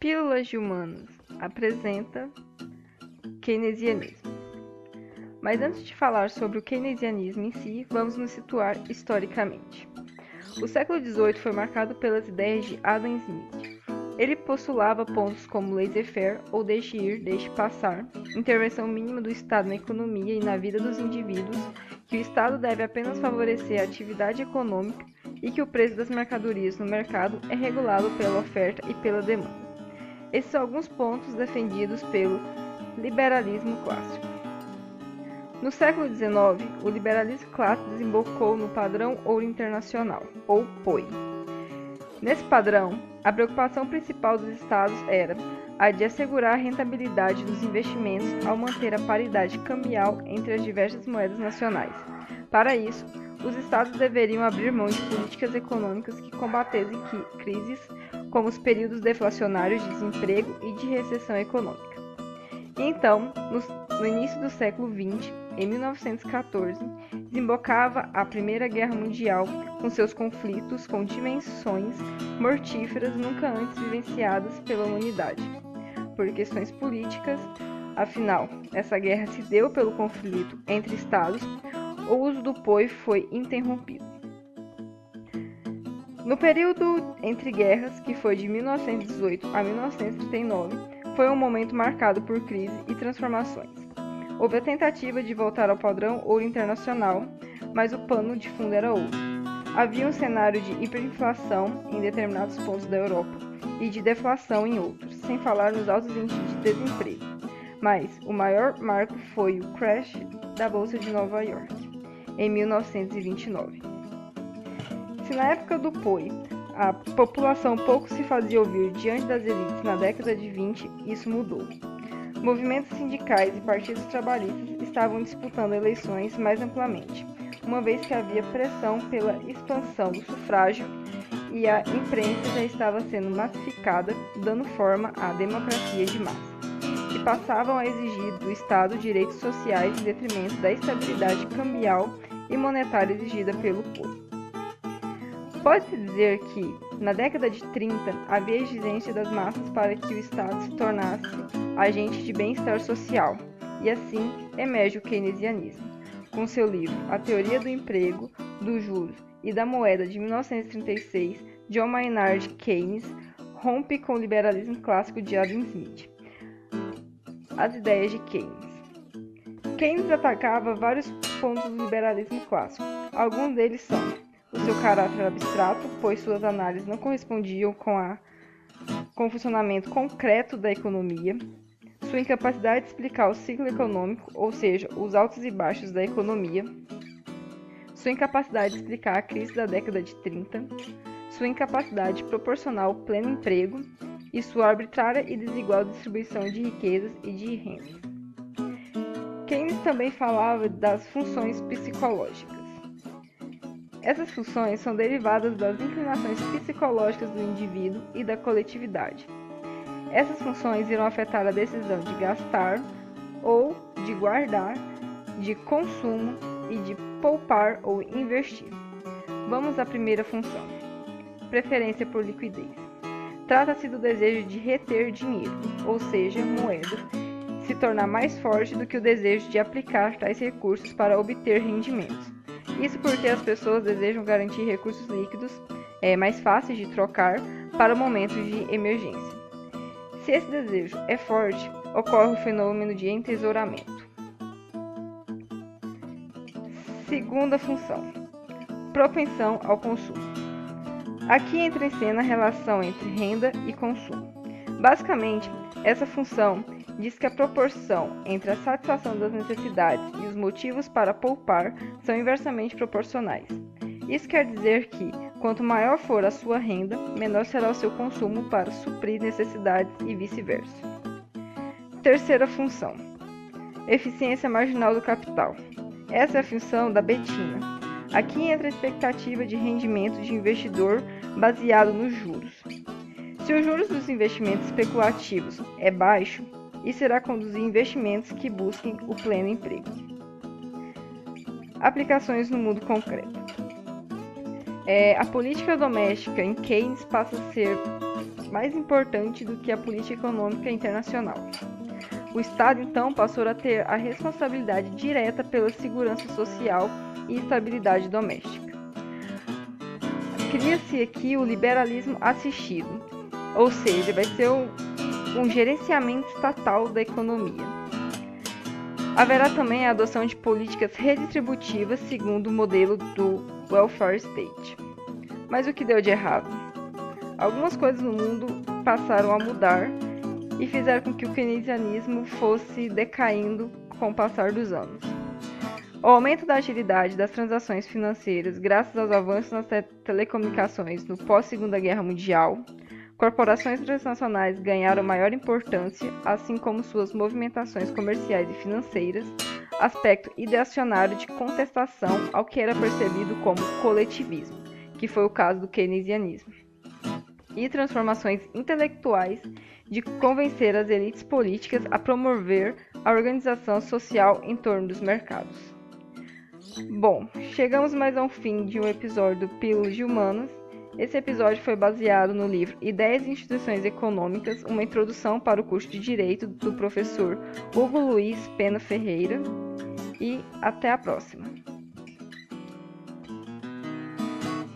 Pílulas de Humanas apresenta keynesianismo. Mas antes de falar sobre o keynesianismo em si, vamos nos situar historicamente. O século XVIII foi marcado pelas ideias de Adam Smith. Ele postulava pontos como laissez-faire ou deixe ir, deixe passar, intervenção mínima do Estado na economia e na vida dos indivíduos, que o Estado deve apenas favorecer a atividade econômica e que o preço das mercadorias no mercado é regulado pela oferta e pela demanda. Esses são alguns pontos defendidos pelo liberalismo clássico. No século XIX, o liberalismo clássico desembocou no Padrão Ouro Internacional, ou POI. Nesse padrão, a preocupação principal dos estados era a de assegurar a rentabilidade dos investimentos ao manter a paridade cambial entre as diversas moedas nacionais. Para isso, os estados deveriam abrir mão de políticas econômicas que combatessem crises como os períodos deflacionários de desemprego e de recessão econômica. Então, no início do século XX, em 1914, desembocava a Primeira Guerra Mundial com seus conflitos com dimensões mortíferas nunca antes vivenciadas pela humanidade. Por questões políticas, afinal, essa guerra se deu pelo conflito entre estados, o uso do POI foi interrompido. No período entre guerras, que foi de 1918 a 1939, foi um momento marcado por crise e transformações. Houve a tentativa de voltar ao padrão ouro internacional, mas o pano de fundo era outro. Havia um cenário de hiperinflação em determinados pontos da Europa e de deflação em outros, sem falar nos altos índices de desemprego. Mas o maior marco foi o crash da Bolsa de Nova York, em 1929. Se na época do POI a população pouco se fazia ouvir diante das elites na década de 20, isso mudou. Movimentos sindicais e partidos trabalhistas estavam disputando eleições mais amplamente, uma vez que havia pressão pela expansão do sufrágio e a imprensa já estava sendo massificada, dando forma à democracia de massa, e passavam a exigir do Estado direitos sociais em detrimento da estabilidade cambial e monetária exigida pelo povo. Pode-se dizer que, na década de 30, havia exigência das massas para que o Estado se tornasse agente de bem-estar social, e assim emerge o keynesianismo, com seu livro A Teoria do Emprego, dos Juros e da Moeda de 1936, John Maynard Keynes rompe com o liberalismo clássico de Adam Smith. As ideias de Keynes. Keynes atacava vários pontos do liberalismo clássico. Alguns deles são o seu caráter abstrato, pois suas análises não correspondiam com o funcionamento concreto da economia, sua incapacidade de explicar o ciclo econômico, ou seja, os altos e baixos da economia, sua incapacidade de explicar a crise da década de 30, sua incapacidade de proporcionar o pleno emprego e sua arbitrária e desigual distribuição de riquezas e de rendas. Keynes também falava das funções psicológicas. Essas funções são derivadas das inclinações psicológicas do indivíduo e da coletividade. Essas funções irão afetar a decisão de gastar ou de guardar, de consumo e de poupar ou investir. Vamos à primeira função: preferência por liquidez. Trata-se do desejo de reter dinheiro, ou seja, moeda, se tornar mais forte do que o desejo de aplicar tais recursos para obter rendimentos. Isso porque as pessoas desejam garantir recursos líquidos mais fáceis de trocar para momentos de emergência. Se esse desejo é forte, ocorre o fenômeno de entesouramento. Segunda função: propensão ao consumo. Aqui entra em cena a relação entre renda e consumo. Basicamente, essa função diz que a proporção entre a satisfação das necessidades e os motivos para poupar são inversamente proporcionais. Isso quer dizer que, quanto maior for a sua renda, menor será o seu consumo para suprir necessidades e vice-versa. Terceira função: eficiência marginal do capital. Essa é a função da betina. Aqui entra a expectativa de rendimento de investidor baseado nos juros. Se os juros dos investimentos especulativos é baixo, isso irá conduzir investimentos que busquem o pleno emprego. Aplicações no mundo concreto. A política doméstica em Keynes passa a ser mais importante do que a política econômica internacional. O Estado, então, passou a ter a responsabilidade direta pela segurança social e estabilidade doméstica. Cria-se aqui o liberalismo assistido, ou seja, vai ser um gerenciamento estatal da economia. Haverá também a adoção de políticas redistributivas segundo o modelo do welfare state. Mas o que deu de errado? Algumas coisas no mundo passaram a mudar e fizeram com que o keynesianismo fosse decaindo com o passar dos anos. O aumento da agilidade das transações financeiras graças aos avanços nas telecomunicações no pós-Segunda Guerra Mundial, corporações transnacionais ganharam maior importância, assim como suas movimentações comerciais e financeiras, aspecto ideacionário de contestação ao que era percebido como coletivismo, que foi o caso do keynesianismo, e transformações intelectuais de convencer as elites políticas a promover a organização social em torno dos mercados. Bom, chegamos mais ao fim de um episódio do Pílulas de Humanas. Esse episódio foi baseado no livro Ideias e Instituições Econômicas, uma introdução para o curso de Direito do professor Hugo Luiz Pena Ferreira. E até a próxima!